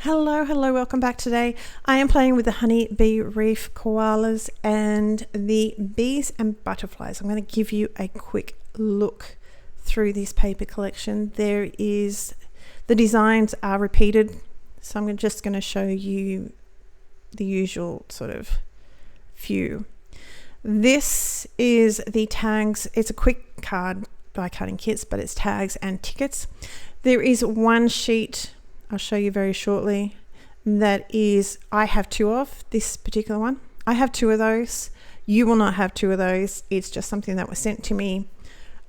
Hello, welcome back. Today I am playing with the honey bee reef koalas and the bees and butterflies. I'm going to give you a quick look through this paper collection. The designs are repeated, so I'm just going to show you the usual sort of few. This is the tags. It's a quick card by Cutting Kits, but it's tags and tickets. There is one sheet I'll show you very shortly that is, I have two of this particular one. I have two of those. You will not have two of those. It's just something that was sent to me.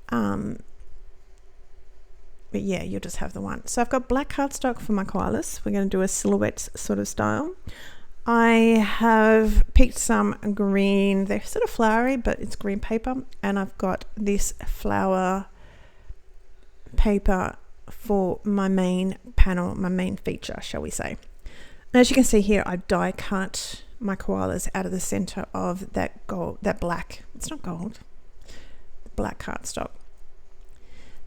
But yeah, you'll just have the one. So I've got black cardstock for my koalas. We're going to do a silhouette sort of style. I have picked some green, they're sort of flowery, but it's green paper. And I've got this flower paper for my main panel, my main feature, shall we say. And as you can see here, I die cut my koalas out of the center of that gold, that black, it's not gold, black cardstock.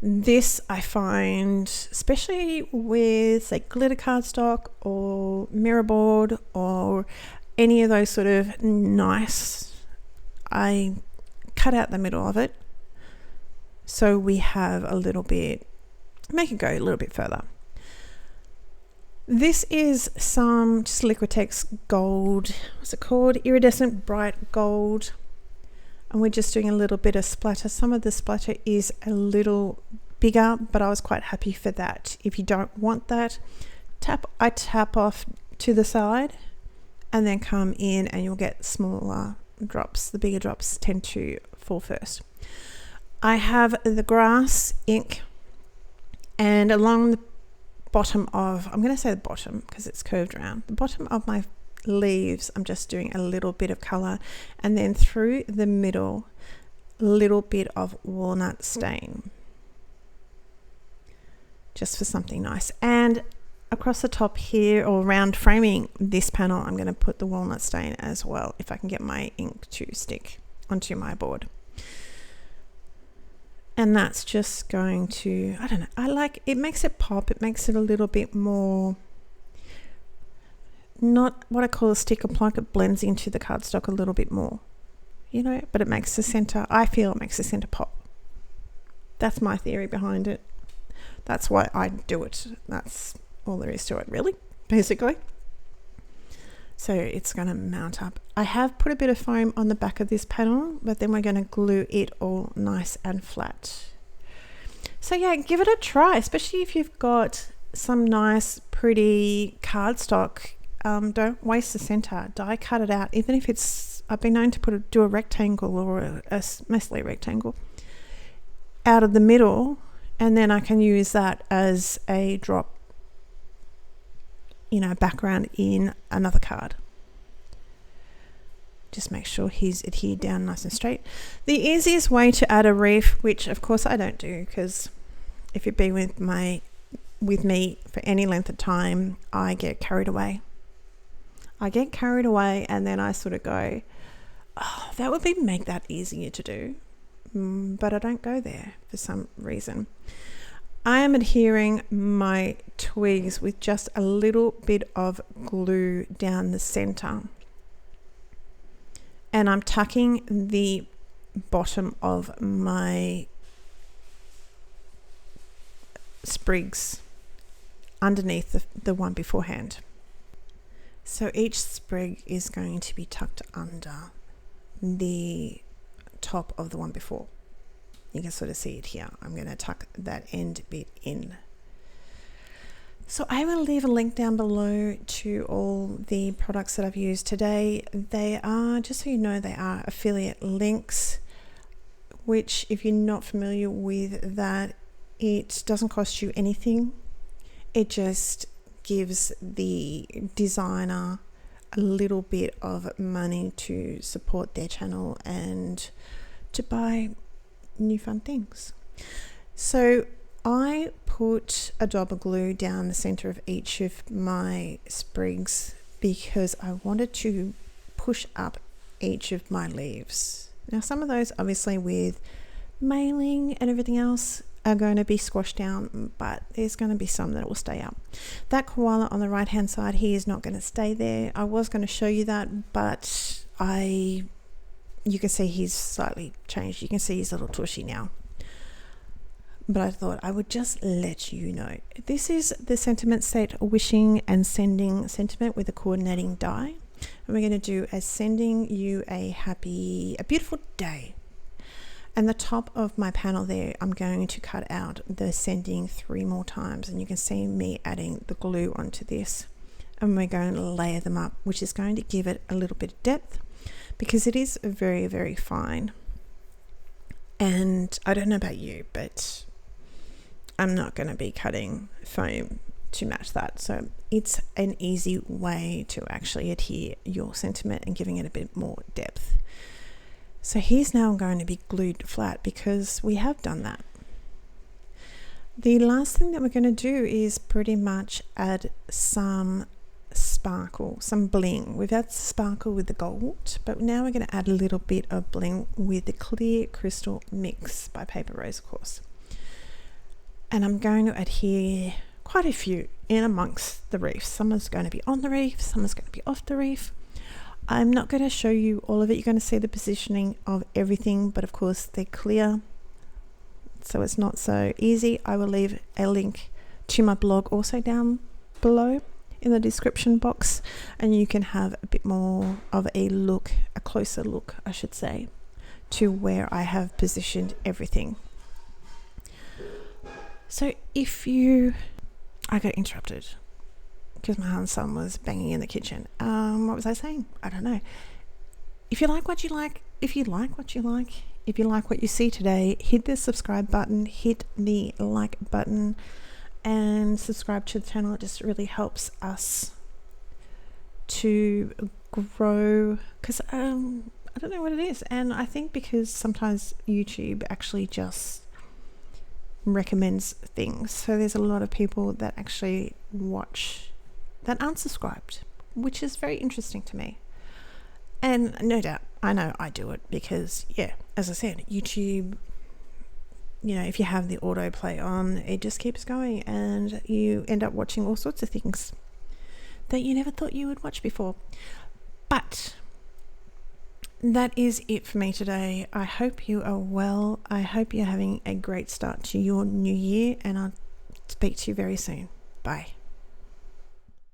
This I find, especially with like glitter cardstock or mirror board or any of those sort of nice, I cut out the middle of it so we have a little bit, make it go a little bit further. This is some just Liquitex gold, what's it called? Iridescent bright gold. And we're just doing a little bit of splatter. Some of the splatter is a little bigger, but I was quite happy for that. If you don't want that, I tap off to the side and then come in and you'll get smaller drops. The bigger drops tend to fall first. I have the grass ink, and along the bottom of, I'm going to say the bottom because it's curved around, the bottom of my leaves, I'm just doing a little bit of color, and then through the middle, a little bit of walnut stain, just for something nice. And across the top here, or around framing this panel, I'm going to put the walnut stain as well, if I can get my ink to stick onto my board. And that's just going to, I don't know, I like, it makes it pop, it makes it a little bit more, not what I call a stick and plonk, it blends into the cardstock a little bit more, you know, but it makes the center, I feel it makes the center pop. That's my theory behind it. That's why I do it. That's all there is to it, really, basically. So it's going to mount up. I have put a bit of foam on the back of this panel, but then we're going to glue it all nice and flat. So yeah, give it a try, especially if you've got some nice, pretty cardstock. Don't waste the center. Die cut it out. Even if it's, I've been known to do a rectangle or mostly a rectangle out of the middle, and then I can use that as a drop, you know, background in another card. Just make sure he's adhered down nice and straight. The easiest way to add a reef, which of course I don't do, because if you've been with me for any length of time, I get carried away. And then I sort of go, oh, that would make that easier to do. But I don't go there for some reason. I am adhering my twigs with just a little bit of glue down the center. And I'm tucking the bottom of my sprigs underneath the one beforehand. So each sprig is going to be tucked under the top of the one before. You can sort of see it here. I'm going to tuck that end bit in. So I will leave a link down below to all the products that I've used today. They are, just so you know, they are affiliate links, which if you're not familiar with that, it doesn't cost you anything. It just gives the designer a little bit of money to support their channel and to buy new fun things. So I put a dab of glue down the center of each of my sprigs because I wanted to push up each of my leaves. Now some of those obviously with mailing and everything else are going to be squashed down, but there's going to be some that will stay up. That koala on the right hand side, he is not going to stay there. I was going to show you that, but you can see he's slightly changed. You can see his little tushy now. But I thought I would just let you know. This is the sentiment set wishing and sending sentiment with a coordinating die. And we're going to do as sending you a beautiful day. And the top of my panel there, I'm going to cut out the sending 3 more times. And you can see me adding the glue onto this. And we're going to layer them up, which is going to give it a little bit of depth because it is very, very fine. And I don't know about you, but I'm not going to be cutting foam to match that. So it's an easy way to actually adhere your sentiment and giving it a bit more depth. So he's now going to be glued flat because we have done that. The last thing that we're going to do is pretty much add some sparkle, some bling. We've had sparkle with the gold, but now we're going to add a little bit of bling with the clear crystal mix by Paperrose, of course. And I'm going to adhere quite a few in amongst the reefs. Some is going to be on the reef, some is going to be off the reef. I'm not going to show you all of it. You're going to see the positioning of everything, but of course they're clear, so it's not so easy. I will leave a link to my blog also down below in the description box, and you can have a bit more of a closer look, I should say, to where I have positioned everything. So I got interrupted because my son was banging in the kitchen. What was I saying? I don't know. If you like what you like, if you like what you see today, hit the subscribe button, hit the like button, and subscribe to the channel. It just really helps us to grow, because I don't know what it is. And I think because sometimes YouTube actually just recommends things, so there's a lot of people that actually watch that aren't subscribed, which is very interesting to me. And no doubt, I know I do it because, yeah, as I said, YouTube, if you have the autoplay on, it just keeps going and you end up watching all sorts of things that you never thought you would watch before. But that is it for me today. I hope you are well. I hope you're having a great start to your new year, and I'll speak to you very soon. Bye.